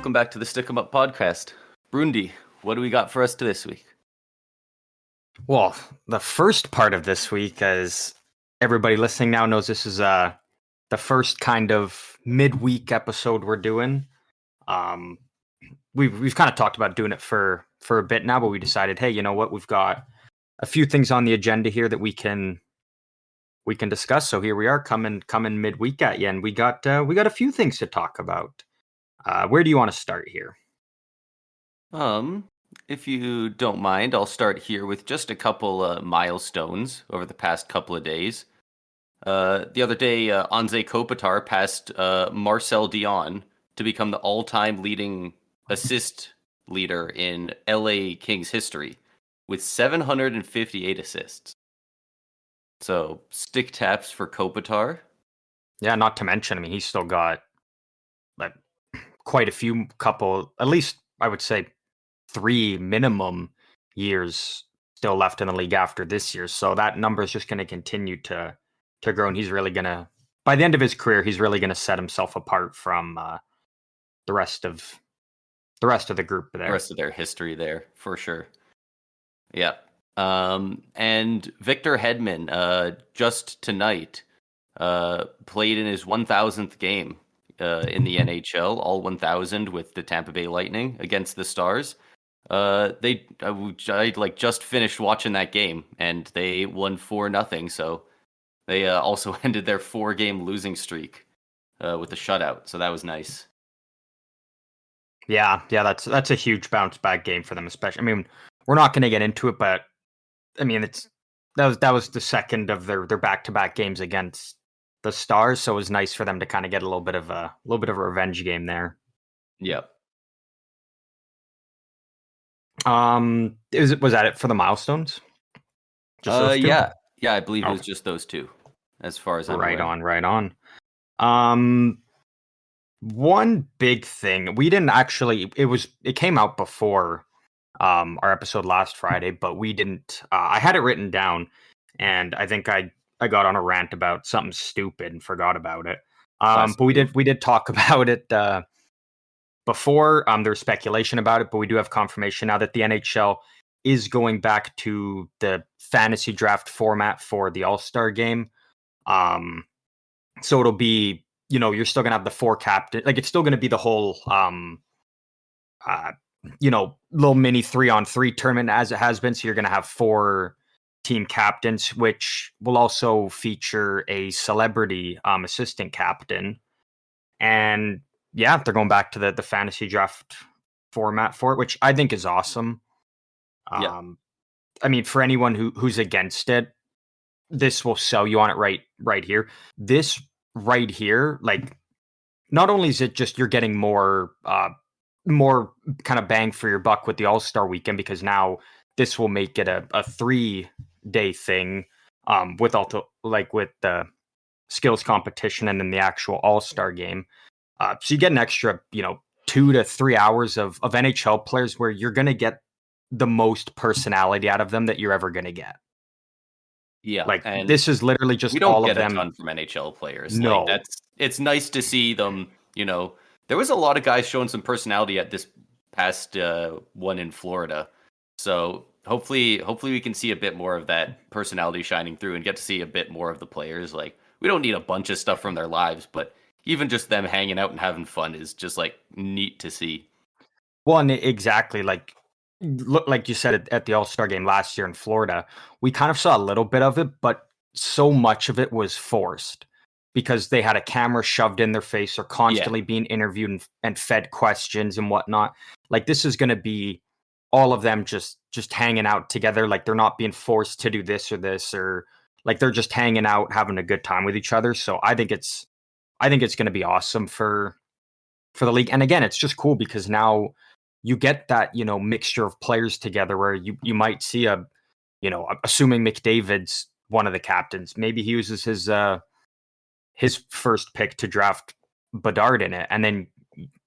welcome back to the Stick 'em Up podcast. Brundi, what do we got for us this week? Well, the first part of this week, as everybody listening now knows, this is the first kind of midweek episode we're doing. We've kind of talked about doing it for a bit now, but we decided, hey, you know what? We've got a few things on the agenda here that we can discuss. So here we are, coming midweek at you, and we got a few things to talk about. Where do you want to start here? If you don't mind, I'll start here with just a couple milestones over the past couple of days. The other day, Anze Kopitar passed Marcel Dion to become the all-time leading assist leader in LA Kings history with 758 assists. So, stick taps for Kopitar. Yeah, not to mention, I mean, he's still got like quite a few at least I would say 3 minimum years still left in the league after this year. So that number is just going to continue to grow, and he's really going to, by the end of his career, he's really going to set himself apart from the rest of the group there. The rest of their history there, for sure. Yeah. And Victor Hedman, just tonight, played in his 1,000th game in the NHL, all 1,000 with the Tampa Bay Lightning against the Stars. I just finished watching that game, and they won 4-0. So they also ended their 4-game losing streak with a shutout. So that was nice. Yeah, that's a huge bounce back game for them, especially. I mean, we're not going to get into it, but I mean, that was the second of their back-to-back games against the Stars, so it was nice for them to kind of get a little bit of a revenge game there. Yep. Was that it for the milestones? Just those two? Yeah, I believe it was just those two, as far as I'm aware. Right on. One big thing, we didn't actually. It came out before our episode last Friday, but we didn't. I had it written down, and I think I got on a rant about something stupid and forgot about it. But we did talk about it before. There's speculation about it, but we do have confirmation now that the NHL is going back to the fantasy draft format for the All Star game. So it'll be, you're still gonna have the 4 captain, like it's still gonna be the whole little mini 3-on-3 tournament as it has been. So you're gonna have 4 team captains, which will also feature a celebrity assistant captain. And yeah, they're going back to the fantasy draft format for it, which I think is awesome. I mean, for anyone who's against it, this will sell you on it right here. This right here, like, not only is it just you're getting more kind of bang for your buck with the All Star Weekend, because now this will make it a 3-day thing with the skills competition and then the actual All Star game. So you get an extra 2 to 3 hours of NHL players where you're going to get the most personality out of them that you're ever going to get. Yeah, like, and this is literally just all of them. We don't get a ton from NHL players. No, it's nice to see them. There was a lot of guys showing some personality at this past one in Florida. So hopefully we can see a bit more of that personality shining through and get to see a bit more of the players. Like, we don't need a bunch of stuff from their lives, but even just them hanging out and having fun is just like neat to see. Well, and exactly, like you said at the All-Star game last year in Florida, we kind of saw a little bit of it, but so much of it was forced because they had a camera shoved in their face or constantly being interviewed and fed questions and whatnot. Like, this is going to be all of them just hanging out together. Like, they're not being forced to do this or this, or like they're just hanging out, having a good time with each other. So I think it's going to be awesome for the league. And again, it's just cool because now you get that, mixture of players together where you might see assuming McDavid's one of the captains, maybe he uses his first pick to draft Bedard in it. And then,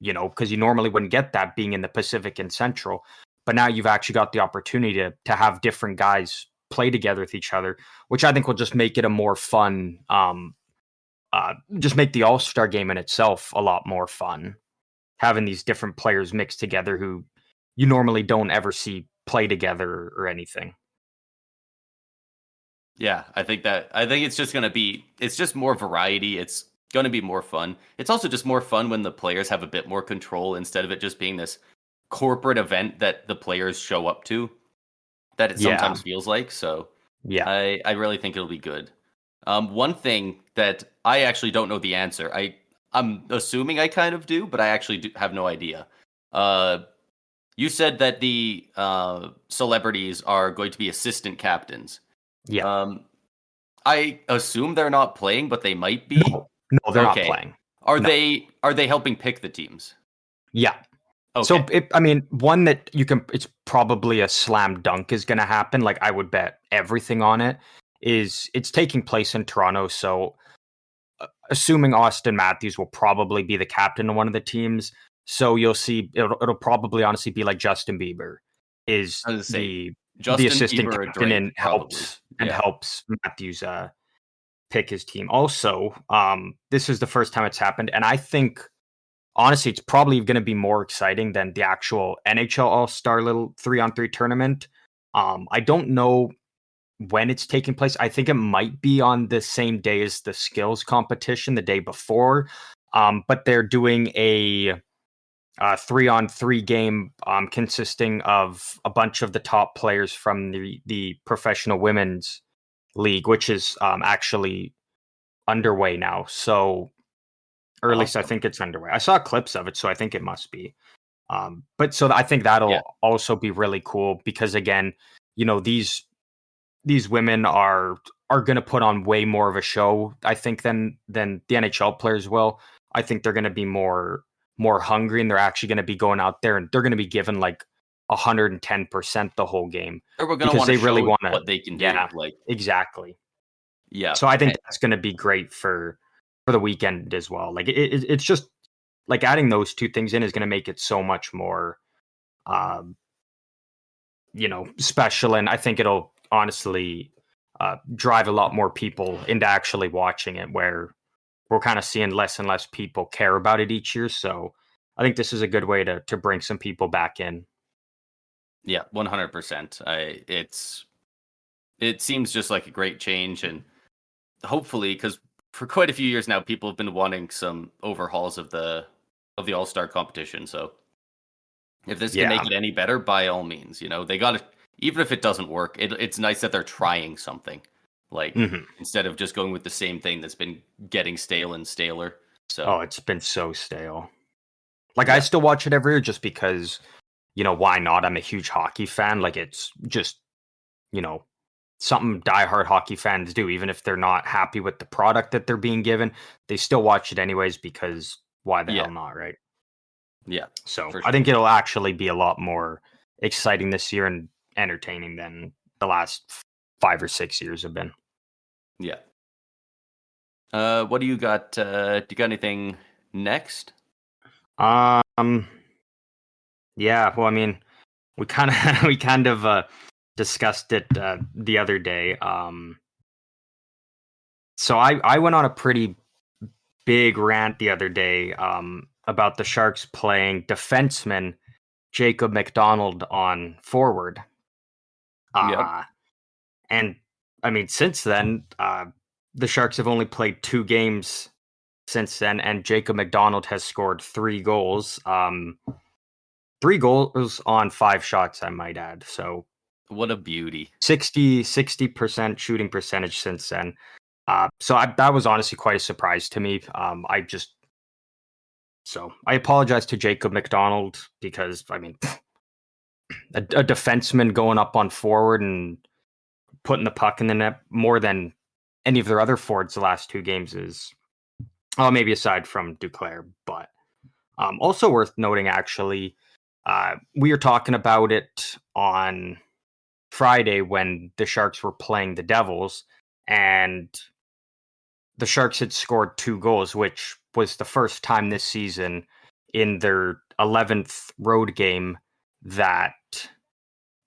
because you normally wouldn't get that being in the Pacific and Central, but now you've actually got the opportunity to have different guys play together with each other, which I think will just make it a more fun, just make the All-Star game in itself a lot more fun. having these different players mixed together who you normally don't ever see play together or anything. Yeah, I think it's just gonna be it's just more variety. It's gonna be more fun. It's also just more fun when the players have a bit more control instead of it just being this corporate event that the players show up to that it Yeah, sometimes feels like. So yeah, I really think it'll be good. One thing that I actually don't know the answer. I'm assuming I kind of do, but I actually have no idea. Uh, you said that the celebrities are going to be assistant captains. yeah. Um, I assume they're not playing, but they might be. No, no, they're not Okay. playing. No, Are they helping pick the teams? yeah. So, Okay. I mean, one that you can, it's probably a slam dunk is going to happen. Like, I would bet everything on it. Is it's taking place in Toronto. So, assuming Austin Matthews will probably be the captain of one of the teams. So, you'll see it'll probably honestly be like Justin Bieber is I was gonna say the Justin assistant Bieber or captain Drake, and probably. Yeah. helps Matthews pick his team. Also, this is the first time it's happened, and I think honestly, it's probably going to be more exciting than the actual NHL All Star little 3-on-3 tournament. I don't know when it's taking place. I think it might be on the same day as the skills competition, the day before. But they're doing a 3-on-3 game consisting of a bunch of the top players from the professional women's league, which is actually underway now. So, or at least I Awesome. think it's underway. I saw clips of it, so I think it must be. But so I think Yeah. that'll also be really cool because again, these women are going to put on way more of a show, I think, than the NHL players will. I think they're going to be more hungry, and they're actually going to be going out there and they're going to be given like 110% the whole game Or we're gonna because want to they really show want to. what they can do. Yeah, Like, exactly. yeah. So I think that's going to be great for the weekend as well. Like it's just like adding those two things in is going to make it so much more um, special, and I think it'll honestly drive a lot more people into actually watching it. Where we're kind of seeing less and less people care about it each year. So I think this is a good way to bring some people back in. Yeah, 100%. It seems just like a great change, and hopefully, because for quite a few years now, people have been wanting some overhauls of the All Star competition. So if this can Yeah. make it any better, by all means, they got to. Even if it doesn't work, it's nice that they're trying something. Like Hmm. instead of just going with the same thing that's been getting stale and staler. So Oh, it's been so stale. Like I yeah, still watch it every year just because why not? I'm a huge hockey fan. Like it's just you know something diehard hockey fans do, even if they're not happy with the product that they're being given, they still watch it anyways because why the yeah, hell not, right? yeah, So for I sure. think it'll actually be a lot more exciting this year and entertaining than the last 5 or 6 years have been. Yeah. What do you got? Do you got anything next? Um, yeah. Well, I mean, we kind of we kind of discussed it the other day. So I went on a pretty big rant the other day about the Sharks playing defenseman Jacob McDonald on forward. Yep. Uh, and I mean, since then, the Sharks have only played 2 games since then, and Jacob McDonald has scored 3 goals. 3 goals on 5 shots, I might add. So What a beauty. 60% shooting percentage since then. That was honestly quite a surprise to me. I apologize to Jacob McDonald because I mean a defenseman going up on forward and putting the puck in the net more than any of their other forwards the last 2 games is, well, maybe aside from Duclair, but also worth noting actually, we were talking about it on Friday when the Sharks were playing the Devils, and the Sharks had scored 2 goals, which was the first time this season in their 11th road game that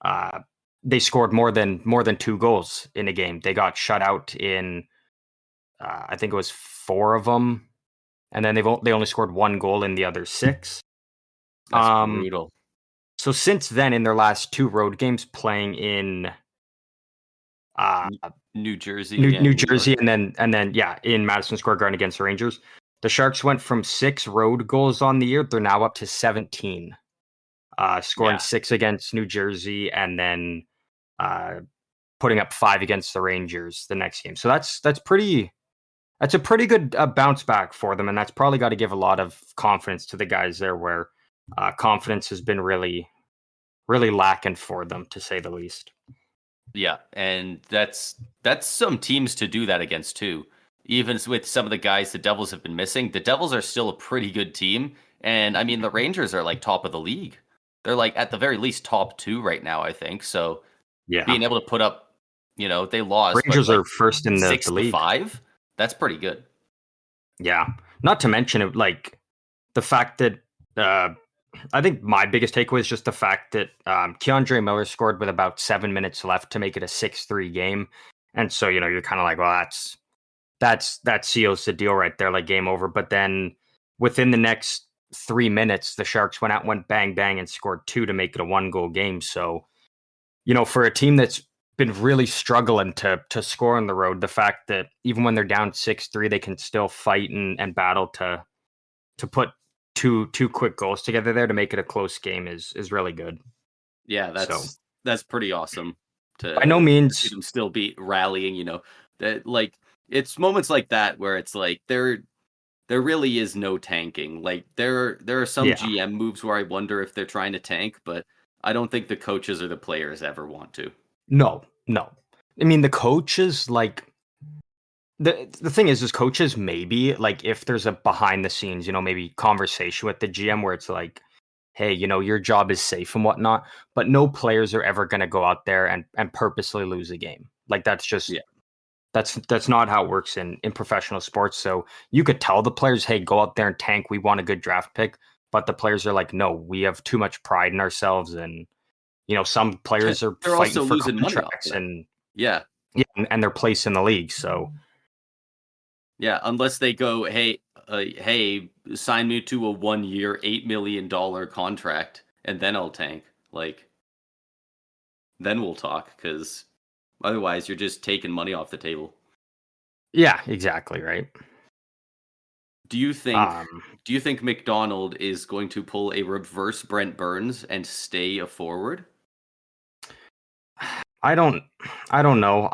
uh, they scored more than 2 goals in a game. They got shut out in I think it was 4 of them, and then they only scored 1 goal in the other 6. That's brutal. So since then, in their last 2 road games, playing in uh, N- New Jersey New and New York. Jersey, and then yeah, in Madison Square Garden against the Rangers, the Sharks went from 6 road goals on the year. They're now up to 17, scoring Yeah. 6 against New Jersey, and then uh, putting up 5 against the Rangers the next game. So that's a pretty good bounce back for them, and that's probably got to give a lot of confidence to the guys there, where confidence has been really lacking for them, to say the least. Yeah, and that's some teams to do that against too. Even with some of the guys the Devils have been missing, the Devils are still a pretty good team. And I mean, the Rangers are like top of the league. They're like at the very least top 2 right now, I think. So Yeah, being able to put up, they lost, but Rangers like are first in the six to league. five, that's pretty good. Yeah, not to mention it, like the fact that uh, I think my biggest takeaway is just the fact that Keandre Miller scored with about 7 minutes left to make it a 6-3 game, and so you're kind of like, well, that seals the deal right there, like game over. But then within the next 3 minutes, the Sharks went bang bang and scored 2 to make it a 1-goal game. So for a team that's been really struggling to score on the road, the fact that even when they're down 6-3, they can still fight and battle to put two quick goals together there to make it a close game is really good. Yeah, So that's pretty awesome by no to see means, them still be rallying, that like it's moments like that where it's like there really is no tanking. Like there are some yeah, GM moves where I wonder if they're trying to tank, but I don't think the coaches or the players ever want to. no. I mean, the coaches, like the thing is coaches, maybe like if there's a behind the scenes, maybe conversation with the GM where it's like, hey, your job is safe and whatnot, but no players are ever going to go out there and purposely lose a game. Like that's just Yeah. that's not how it works in professional sports. So you could tell the players, hey, go out there and tank. We want a good draft pick. But the players are like, no, we have too much pride in ourselves. And, some players are They're fighting also for losing money off contracts that. and Yeah. yeah, and their place in the league. So Yeah, unless they go, hey, sign me to a 1 year, $8 million contract, and then I'll tank. Like, then we'll talk, because otherwise you're just taking money off the table. yeah, exactly. Right. Do you think Um, do you think McDonald is going to pull a reverse Brent Burns and stay a forward? I don't, I don't know.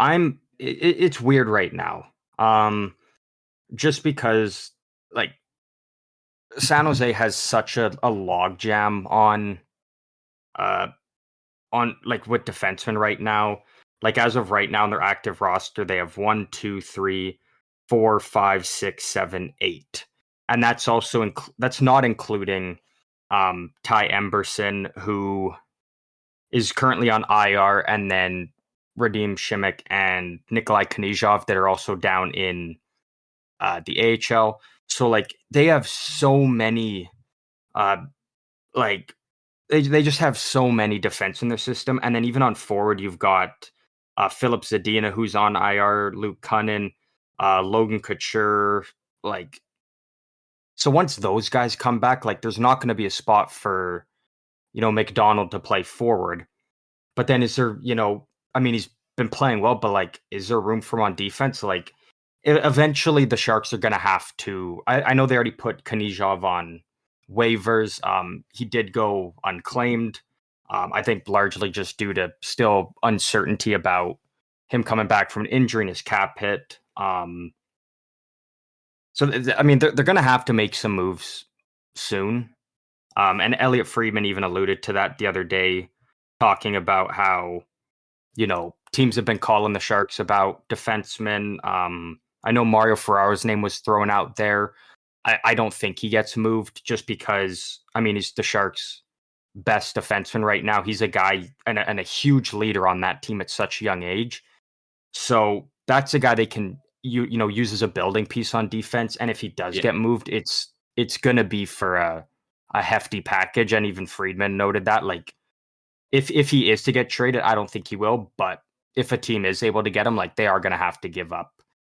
It's weird right now. Just because like San Jose has such a log jam uh, like with defensemen right now. Like as of right now in their active roster, they have 1, 2, 3, 4, 5, 6, 7, 8, and that's also that's not including Ty Emberson, who is currently on IR, and then Radim Shimmick and Nikolai Knizhov that are also down in the AHL. So like they have so many uh like they just have so many defense in their system, and then even on forward, you've got Philip Zadina who's on IR, Luke Cunnin, Logan Couture. Like, so once those guys come back, like there's not going to be a spot for McDonald to play forward. But then is there, I mean, he's been playing well, but like, is there room for him on defense? Like, eventually the Sharks are going to have to. I know they already put Kanizhov on waivers. He did go unclaimed. I think largely just due to still uncertainty about him coming back from an injury and his cap hit. I mean, they're going to have to make some moves soon. And Elliot Friedman even alluded to that the other day, talking about how teams have been calling the Sharks about defensemen. I know Mario Ferraro's name was thrown out there. I don't think he gets moved just because, I mean, he's the Sharks' best defenseman right now. He's a guy and a huge leader on that team at such a young age. So that's a guy they can use as a building piece on defense. And if he does Yeah. get moved, it's gonna be for a hefty package. And even Friedman noted that, like, if he is to get traded, I don't think he will. But if a team is able to get him, like they are going to have to give up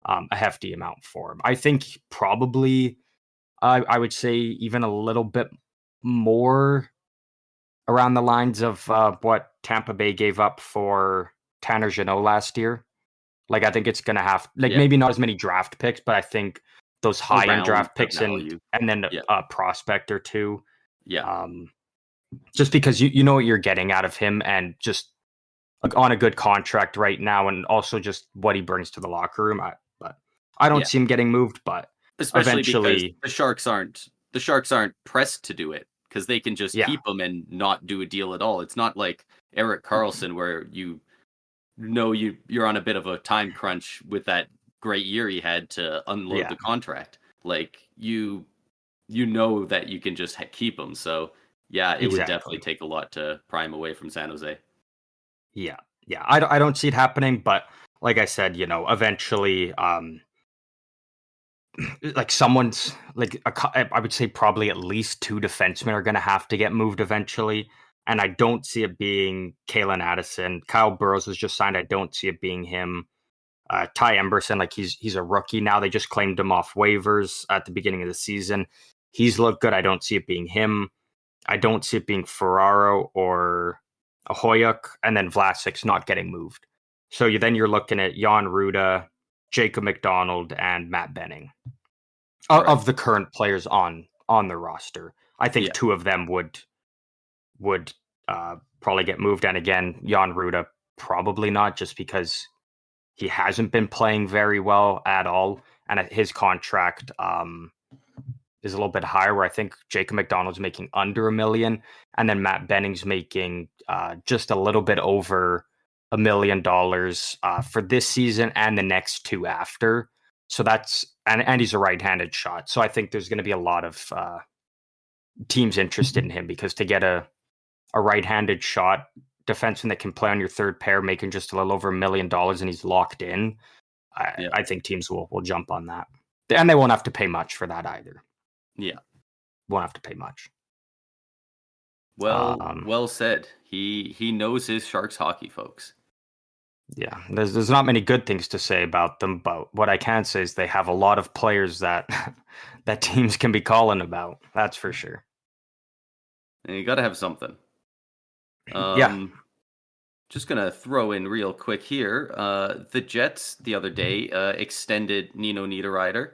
a hefty amount for him. I think probably I would say even a little bit more around the lines of what Tampa Bay gave up for Tanner Jeannot last year. Like, I think it's going to have, like, Yeah. maybe not as many draft picks, but I think those high-end Around draft the picks value. and then Yeah. a prospect or two. Yeah. Just because you know what you're getting out of him, and just like, on a good contract right now, and also just what he brings to the locker room. But I don't Yeah. see him getting moved, but Especially because eventually, the Sharks aren't pressed to do it because they can just yeah, keep him and not do a deal at all. It's not like Erik Karlsson where you're on a bit of a time crunch with that great year he had to unload yeah, the contract. Like you know that you can just keep him. So yeah, it would definitely exactly. take a lot to pry him away from San Jose. Yeah, yeah. I don't see it happening, but like I said, eventually, like someone's like I would say probably at least two defensemen are going to have to get moved eventually, and I don't see it being Kalen Addison. Kyle Burrows was just signed. I don't see it being him. Ty Emberson, like he's a rookie now. They just claimed him off waivers at the beginning of the season. He's looked good. I don't see it being him. I don't see it being Ferraro or Ahoyuk, and then Vlasic's not getting moved. So you're looking at Jan Ruda, Jacob McDonald, and Matt Benning Right. of the current players on the roster. I think Yeah. two of them would probably get moved, and again, Jan Ruda probably not, just because he hasn't been playing very well at all, and his contract is a little bit higher. Where I think Jacob McDonald's making under $1 million, and then Matt Benning's making just a little bit over $1 million for this season and the next two after. So that's and he's a right-handed shot. So I think there's going to be a lot of teams interested in him, because to get a right-handed shot defenseman that can play on your third pair, making just a little over $1 million, and he's locked in, Yeah. I think teams will jump on that, and they won't have to pay much for that either. Yeah. Won't have to pay much. Well said. He knows his Sharks hockey, folks. Yeah, there's not many good things to say about them, but what I can say is they have a lot of players that that teams can be calling about. That's for sure. And you got to have something. Yeah, Just gonna throw in real quick here. The Jets the other day extended Nino Niederreiter,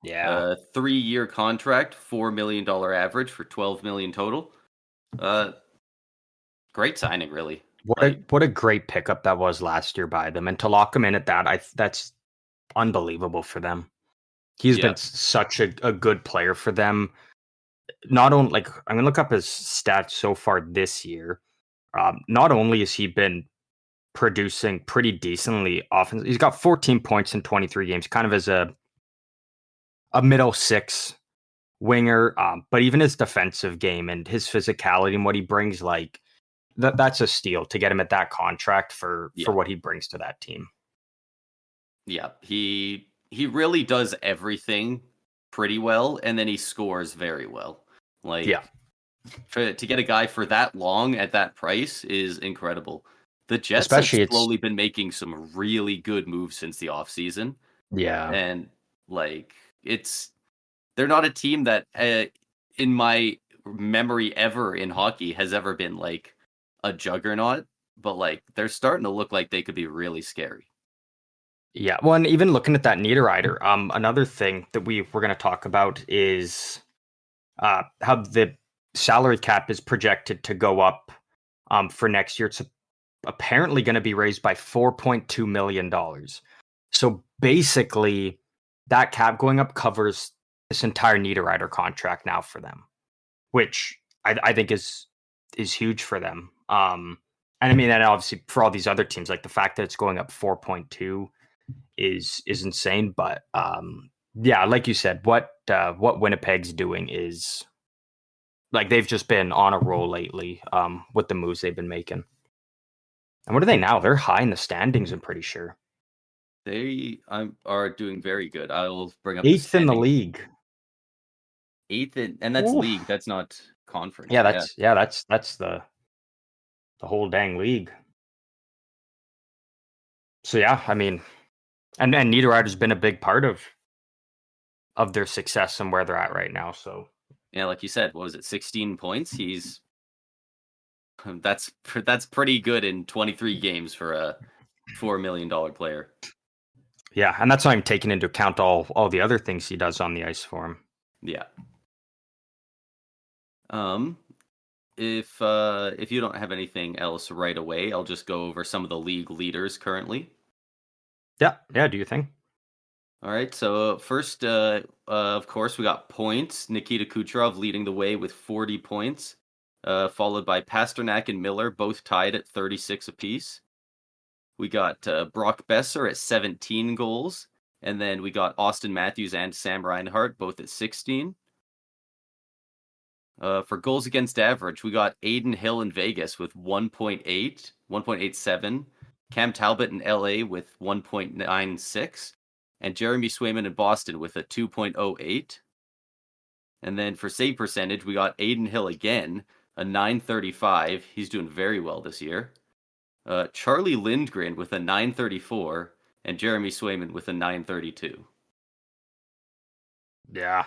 yeah. 3-year contract, $4 million average for 12 million total. Uh, Great signing, really. Like, What a great pickup that was last year by them, and to lock him in at that, that's unbelievable for them. He's yeah, been such a good player for them. Not only, like, I'm gonna look up his stats so far this year. Not only has he been producing pretty decently often, he's got 14 points in 23 games, kind of as a middle six winger. But even his defensive game and his physicality and what he brings, like that's a steal to get him at that contract for yeah, what he brings to that team. yeah. He really does everything pretty well, and then he scores very well. Yeah, Like, to get a guy for that long at that price is incredible. The Jets have especially it's slowly been making some really good moves since the offseason. yeah, And like they're not a team that in my memory ever in hockey has ever been like a juggernaut, but like they're starting to look like they could be really scary. yeah. Well, and even looking at that Niederreiter, another thing that we're going to talk about is how the salary cap is projected to go up for next year. It's apparently going to be raised by $4.2 million. So basically, that cap going up covers this entire Niederreiter contract now for them, which I think is huge for them. And I mean, and obviously for all these other teams, like the fact that it's going up 4.2 is insane. But yeah, like you said, what Winnipeg's doing is, like, they've just been on a roll lately with the moves they've been making. And what are they now? They're high in the standings, I'm pretty sure. They are doing very good. I'll bring up the Eighth in the standings. league. Eighth, and that's Ooh. league. That's not Yeah, conference. Yeah, that's the whole dang league. So yeah, I mean, and Niederreiter's been a big part of their success and where they're at right now. So Yeah, like you said, what was it, 16 points? That's pretty good in 23 games for a $4 million player. Yeah, and that's not even taking into account all the other things he does on the ice for him. Yeah. Um, if you don't have anything else right away, I'll just go over some of the league leaders currently. Yeah. Do you think? All right, so first, of course, we got points. Nikita Kucherov leading the way with 40 points, followed by Pasternak and Miller, both tied at 36 apiece. We got Brock Besser at 17 goals, and then we got Austin Matthews and Sam Reinhart, both at 16. For goals against average, we got Aiden Hill in Vegas with 1.8, 1.87, Cam Talbot in LA with 1.96, and Jeremy Swayman in Boston with a 2.08. And then for save percentage, we got Aiden Hill again, a 935. He's doing very well this year. Charlie Lindgren with a 934, and Jeremy Swayman with a 932. Yeah.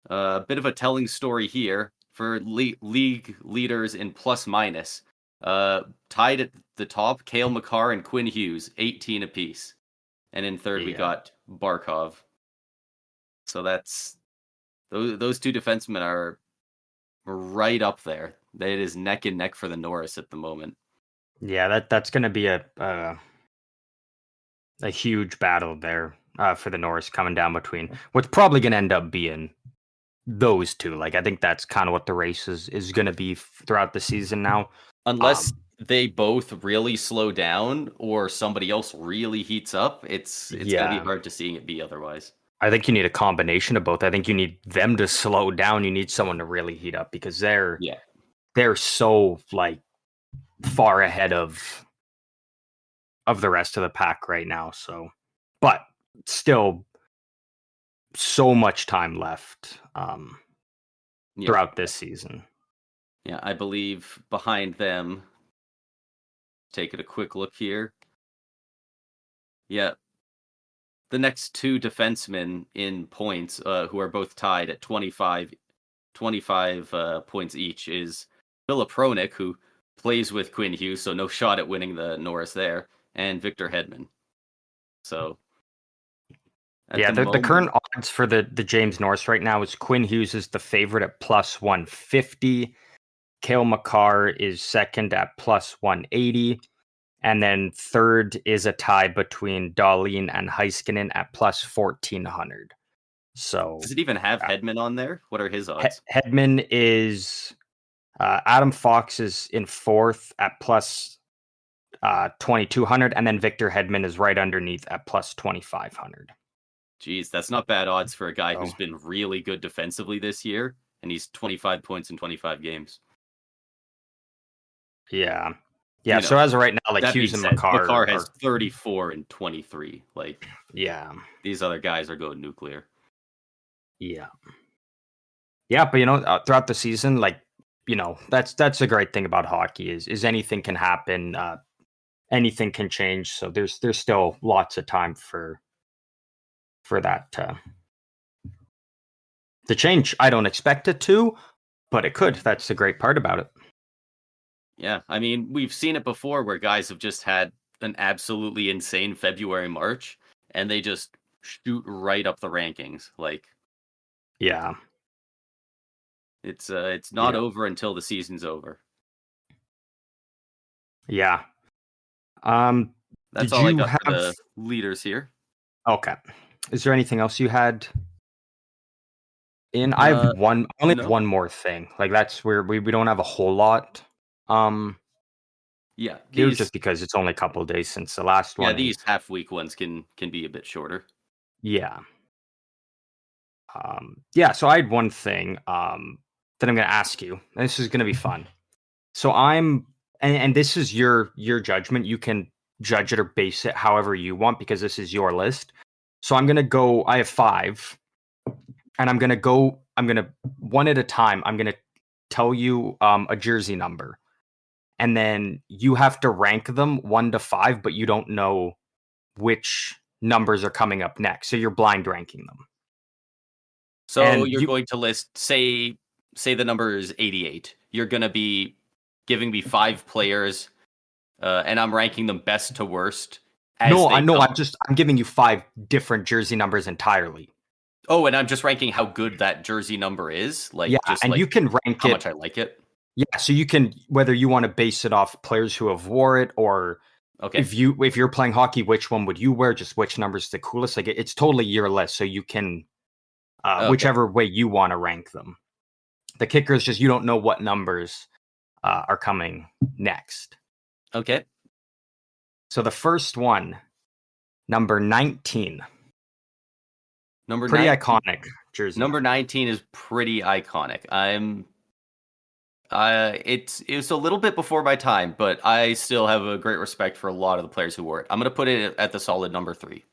A bit of a telling story here for league leaders in plus minus. Tied at the top, Cale Makar and Quinn Hughes, 18 apiece. And in third, we got Barkov. So that's those two defensemen are right up there. It is neck and neck for the Norris at the moment. Yeah, that's going to be a huge battle there for the Norris coming down between what's probably going to end up being those two. Like, I think that's kind of what the race is going to be throughout the season now. Unless they both really slow down or somebody else really heats up, it's going to be hard to see it be otherwise. I think you need a combination of both. I think you need them to slow down. You need someone to really heat up because they're so like far ahead of the rest of the pack right now. So, but still, so much time left throughout this season. Yeah, I believe behind them. Taking a quick look here. Yeah, the next two defensemen in points, who are both tied at 25 points each, is Philip Hronik, who plays with Quinn Hughes, so no shot at winning the Norris there, and Victor Hedman. So, the current odds for the James Norris right now is Quinn Hughes is the favorite at plus 150. Cale Makar is second at plus 180. And then third is a tie between Dahlin and Heiskanen at plus 1,400. So does it even have Hedman on there? What are his odds? Hedman is Adam Fox is in fourth at plus 2,200, and then Victor Hedman is right underneath at plus 2,500. Geez, that's not bad odds for a guy who's been really good defensively this year, and he's 25 points in 25 games. Yeah. Yeah, so as of right now, like Hughes and Makar has 34 and 23. Like, these other guys are going nuclear. Yeah, but throughout the season, like, that's a great thing about hockey is anything can happen, anything can change. So there's still lots of time for that to change. I don't expect it to, but it could. That's the great part about it. Yeah, I mean, we've seen it before where guys have just had an absolutely insane February, March, and they just shoot right up the rankings. Like, it's not over until the season's over. Yeah. That's all I got for the leaders here. Okay. Is there anything else you had? I have one more thing. Like, that's where we don't have a whole lot. Yeah, it was just because it's only a couple of days since the last one. Yeah, these half week ones can be a bit shorter. Yeah. So I had one thing that I'm going to ask you. And this is going to be fun. So and this is your judgment. You can judge it or base it however you want because this is your list. So I'm going to go. I have 5, and I'm going to one at a time. I'm going to tell you a jersey number, and then you have to rank them 1 to 5, but you don't know which numbers are coming up next. So you're blind ranking them. So you're going to list, say the number is 88. You're going to be giving me 5 players, and I'm ranking them best to worst. I'm giving you 5 different jersey numbers entirely. Oh, and I'm just ranking how good that jersey number is, you can rank how much I like it. Yeah, so you can, whether you want to base it off players who have wore it, or if you're playing hockey, which one would you wear? Just which number's the coolest? Like it's totally your list, so you can whichever way you want to rank them. The kicker is just you don't know what numbers are coming next. Okay. So the first one, number 19. Pretty iconic jersey. Number 19 is pretty iconic. It was a little bit before my time, but I still have a great respect for a lot of the players who wore it. I'm going to put it at the solid number 3.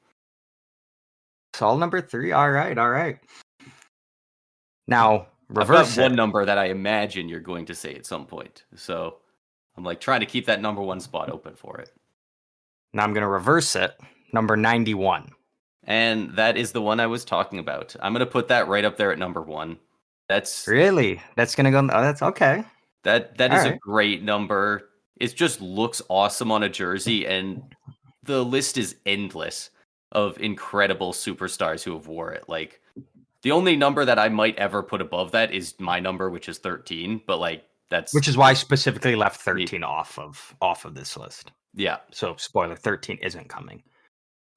Solid number 3. All right. Now, reverse I've got one number that I imagine you're going to say at some point. So I'm like trying to keep that number 1 spot open for it. Now I'm going to reverse it. Number 91. And that is the one I was talking about. I'm going to put that right up there at number 1. That's going to go. Oh, that's okay. That is a great number. It just looks awesome on a jersey, and the list is endless of incredible superstars who have wore it. Like, the only number that I might ever put above that is my number, which is 13. But which is why I specifically left 13 off of this list. Yeah. So spoiler, 13 isn't coming.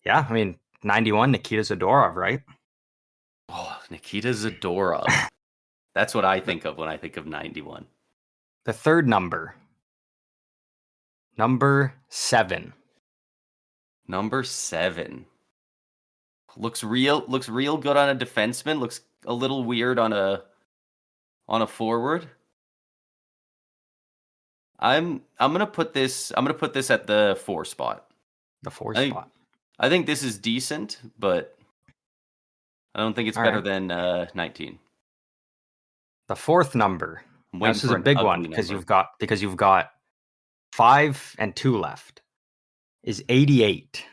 Yeah, I mean 91, Nikita Zadorov, right? Oh, Nikita Zadorov. That's what I think of when I think of 91. The third number. Number 7. Number 7. Looks real good on a defenseman. Looks a little weird on a forward. I'm gonna put this at the 4 spot. The 4 spot. I think this is decent, but I don't think it's better than 19. The fourth number. This is a big one because you've got 5 and 2 left. Is 88.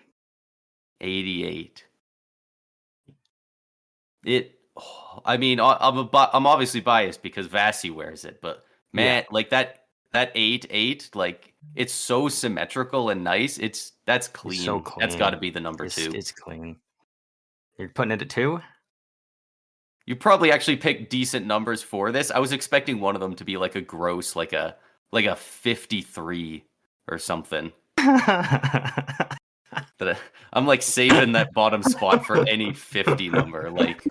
88. I'm obviously biased because Vasi wears it, but man, like that 8, like it's so symmetrical and nice. That's clean. So clean. That's got to be the number 2. It's clean. You're putting it at 2? You probably actually picked decent numbers for this. I was expecting one of them to be like a gross, like a 53 or something. But I'm like saving that bottom spot for any 50 number. Like,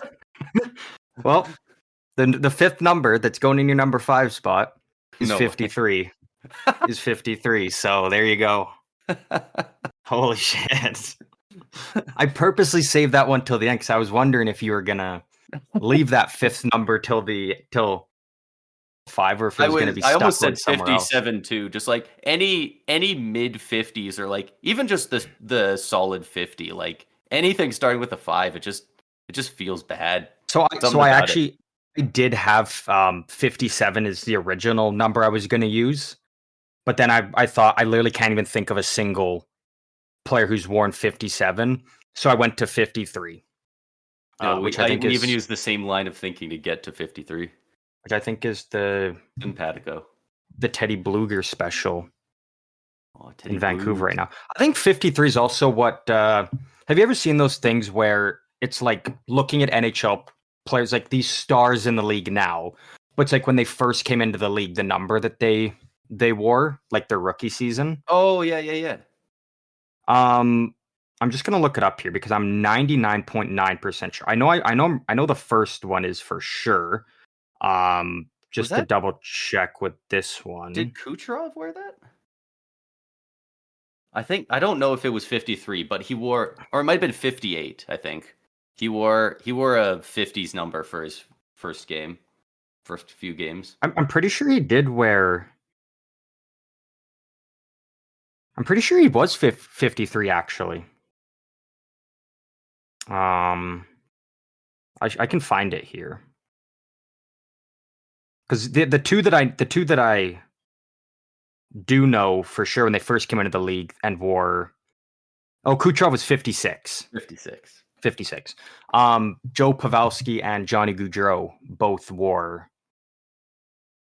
well, the fifth number that's going in your number 5 spot is 53. Is 53. So there you go. Holy shit! I purposely saved that one till the end because I was wondering if you were gonna leave that 5th number till 5, or if it was going to be stuck. I almost said somewhere 57 else. too. Just like any mid 50s, or like even just the solid 50. Like anything starting with a 5, it just feels bad. So I did have 57 as the original number I was going to use, but then I thought I literally can't even think of a single player who's worn 57, so I went to 53. Which I think we even use the same line of thinking to get to 53. Which I think is the Simpatico. The Teddy Bluger special in Vancouver Bluger. right now. I think 53 is also what... have you ever seen those things where it's like looking at NHL players, like these stars in the league now, but it's like when they first came into the league, the number that they wore, like their rookie season? Oh, yeah. I'm just gonna look it up here because I'm 99.9% sure. I know the first one is for sure. Just to double check with this one. Did Kucherov wear that? I don't know if it was 53, but he wore, or it might have been 58. I think he wore a 50s number for his first few games. I'm pretty sure he did wear. I'm pretty sure he was 53 actually. I can find it here. Because the two that I do know for sure when they first came into the league and wore... Oh, Kucherov was 56. 56. Joe Pavelski and Johnny Gaudreau both wore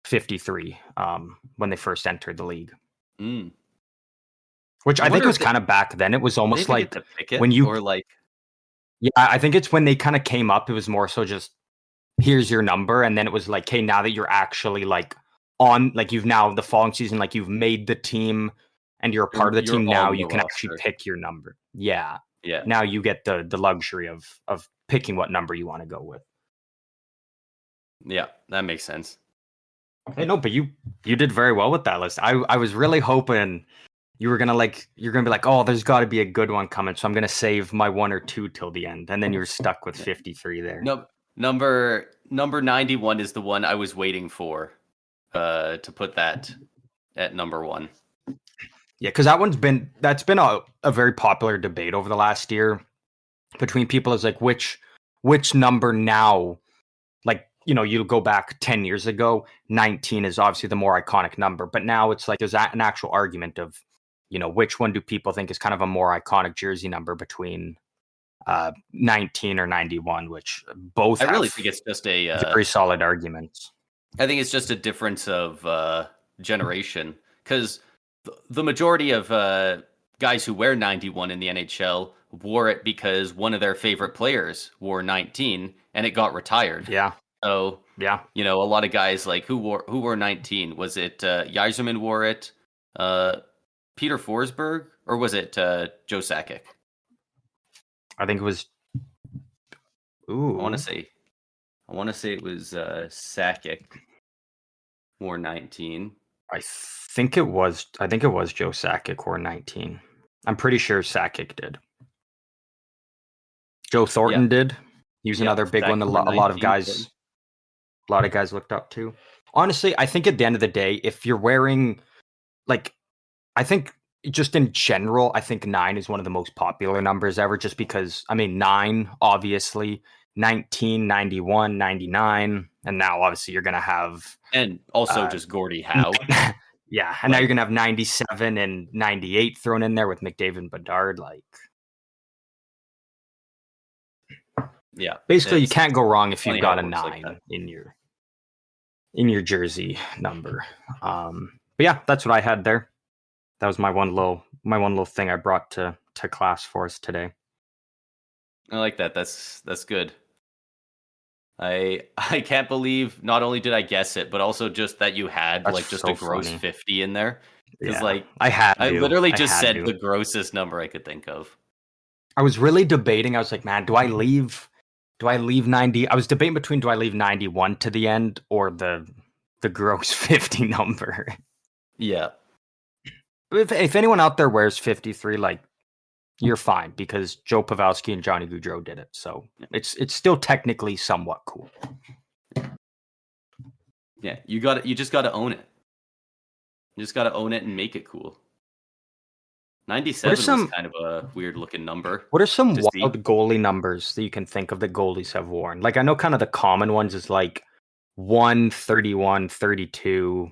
53 when they first entered the league. Mm. Which I think was kind of back then. It was They almost even like get to pick it, when you or like yeah, I think it's when they kind of came up. It was more so just here's your number, and then it was like, hey, now that you're actually like on, like you've now the following season, like you've made the team and you're a part of the you're team. Now on the you can actually roster. pick your number. Yeah. Yeah. Now you get the luxury of picking what number you want to go with. Yeah, that makes sense. Hey, no, but you did very well with that list. I was really hoping you're gonna be like, oh, there's got to be a good one coming, so I'm gonna save my one or two till the end, and then you're stuck with 53 there. No, number 91 is the one I was waiting for, to put that at number 1. Yeah, because that's been a very popular debate over the last year between people is like which number now, like, you know, you go back 10 years ago, 19 is obviously the more iconic number, but now it's like there's an actual argument of, you know, which one do people think is kind of a more iconic jersey number between 19 or 91, which both I have really think it's just a very solid arguments. I think it's just a difference of generation, because the majority of guys who wear 91 in the NHL wore it because one of their favorite players wore 19 and it got retired. Yeah. So Yeah. you know, a lot of guys like who wore 19. Was it Yzerman wore it, Peter Forsberg, or was it Joe Sakic? I think it was. Ooh. I want to say it was Sakic wore 19. I think it was Joe Sakic wore 19. I'm pretty sure Sakic did. Joe Thornton did. He was another big one. A lot of guys looked up to. Honestly, I think at the end of the day, if you're wearing, like, I think just in general, I think 9 is one of the most popular numbers ever, just because, I mean, 9, obviously, 19, 91, 99, and now obviously you're going to have... And also just Gordie Howe. Yeah, and now you're going to have 97 and 98 thrown in there with McDavid and Bedard, like... Yeah. Basically, you can't go wrong if you've got a 9 like in your jersey number. But yeah, that's what I had there. That was my one little thing I brought to class for us today. I like that. That's good. I can't believe not only did I guess it, but also just that you had That's like just so a gross funny. 50 in there. Because Yeah, like I literally just said the grossest number I could think of. I was really debating. I was like, man, do I leave 90? I was debating between do I leave 91 to the end or the gross 50 number. Yeah. If anyone out there wears 53, like, you're fine, because Joe Pavelski and Johnny Gaudreau did it. So it's still technically somewhat cool. Yeah, you just got to own it. You just got to own it and make it cool. 97 was kind of a weird looking number. What are some wild goalie numbers that you can think of that goalies have worn? Like, I know kind of the common ones is like 1, 31, 32,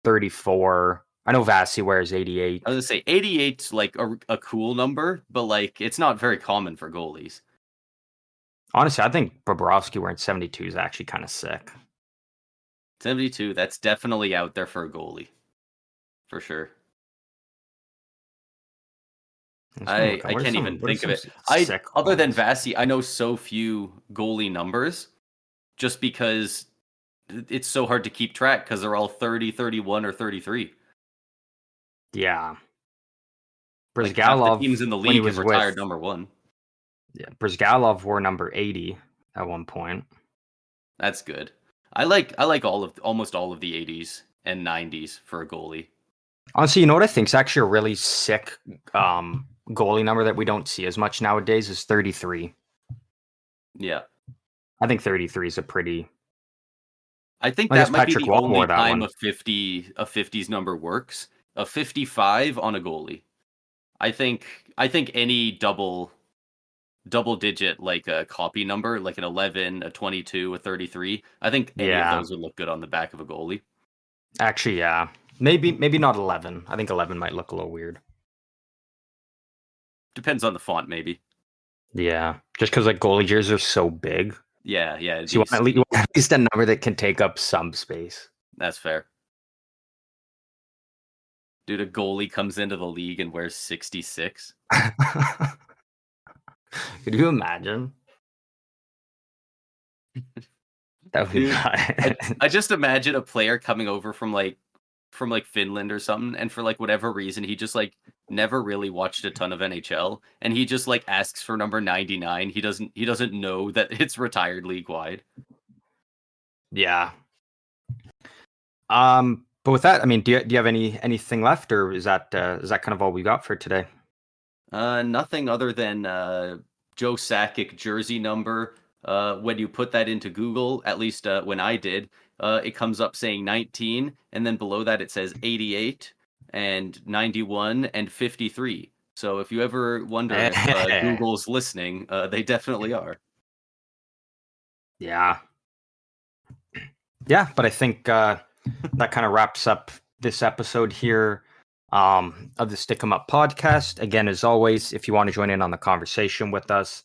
34. I know Vasi wears 88. I was gonna say 88's like a cool number, but like it's not very common for goalies. Honestly, I think Bobrovsky wearing 72 is actually kind of sick. 72, that's definitely out there for a goalie. For sure. I can't even think of it. Other than Vasi, I know so few goalie numbers just because it's so hard to keep track because they're all 30, 31, or 33. Yeah. Like half the teams in the league have retired number 1. Yeah, Brizgalov wore number 80 at one point. That's good. I like almost all of the 80s and 90s for a goalie. Honestly, you know what I think is actually a really sick goalie number that we don't see as much nowadays is 33. Yeah. I think 33 is a pretty... I think that might be the only time a 50's number works. A 55 on a goalie. I think any double digit, like a copy number, like an 11, a 22, a 33, I think any of those would look good on the back of a goalie. Actually, yeah. Maybe not 11. I think 11 might look a little weird. Depends on the font, maybe. Yeah, just because like goalie jerseys are so big, Yeah, yeah, it'd so you be want silly. at least a number that can take up some space. That's fair. Dude, a goalie comes into the league and wears 66. Could you imagine? That would be Dude, I nuts. just imagine a player coming over from like Finland or something, and for like whatever reason he just like never really watched a ton of NHL, and he just like asks for number 99. He doesn't know that it's retired league wide. Yeah. But with that, I mean, do you have anything left, or is that kind of all we got for today? Nothing other than Joe Sakic jersey number. When you put that into Google, at least when I did, it comes up saying 19, and then below that it says 88 and 91 and 53. So if you ever wonder if Google's listening, they definitely are. Yeah. Yeah, but I think that kind of wraps up this episode here of the Stick 'em Up podcast. Again, as always, if you want to join in on the conversation with us,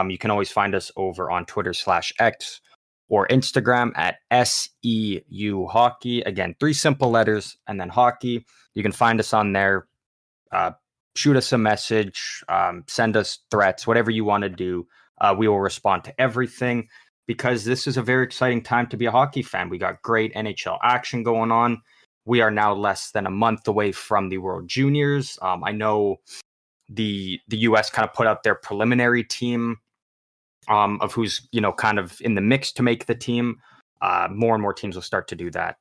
you can always find us over on Twitter/X or Instagram at SEU Hockey. Again, 3 simple letters and then hockey. You can find us on there. Uh, Shoot us a message, send us threats, whatever you want to do. We will respond to everything because this is a very exciting time to be a hockey fan. We got great NHL action going on. We are now less than a month away from the World Juniors. I know the US kind of put out their preliminary team of who's kind of in the mix to make the team. More and more teams will start to do that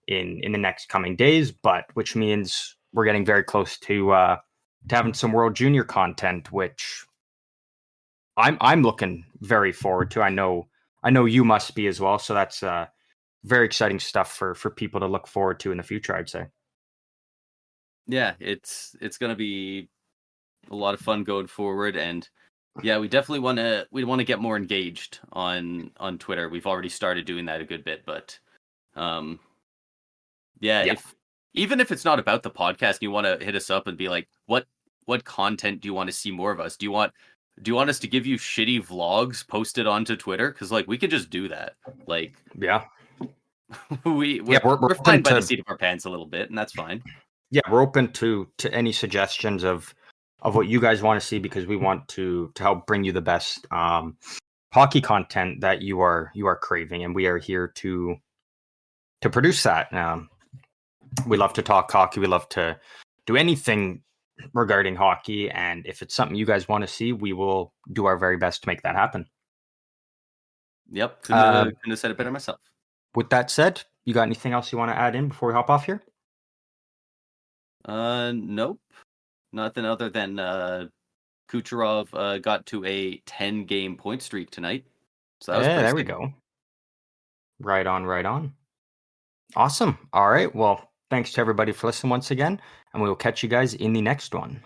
in the next coming days, but which means we're getting very close to having some World Junior content, which I'm looking very forward to. I know you must be as well. So that's very exciting stuff for people to look forward to in the future, I'd say. Yeah, it's gonna be a lot of fun going forward, and yeah, we want to get more engaged on Twitter. We've already started doing that a good bit, but um, yeah, Yeah. if even if it's not about the podcast, you want to hit us up and be like, what content do you want to see more of us? Do you want us to give you shitty vlogs posted onto Twitter? Because like we could just do that. Like Yeah. we Yeah. we're We're we're flying open by the to seat of our pants a little bit, and that's fine. we're open to any suggestions of what you guys want to see because we want to help bring you the best hockey content that you are craving, and we are here to produce that. We love to talk hockey. We love to do anything regarding hockey, and if it's something you guys want to see, we will do our very best to make that happen. Yep, Uh, couldn't have said it better myself. with that said, you got anything else you want to add in before we hop off here? Nope, nothing other than Kucherov got to a 10-game point streak tonight, so that was Yeah, pretty there we sick. go. Right on, right on. Awesome. All right. Well, thanks to everybody for listening once again, and we will catch you guys in the next one.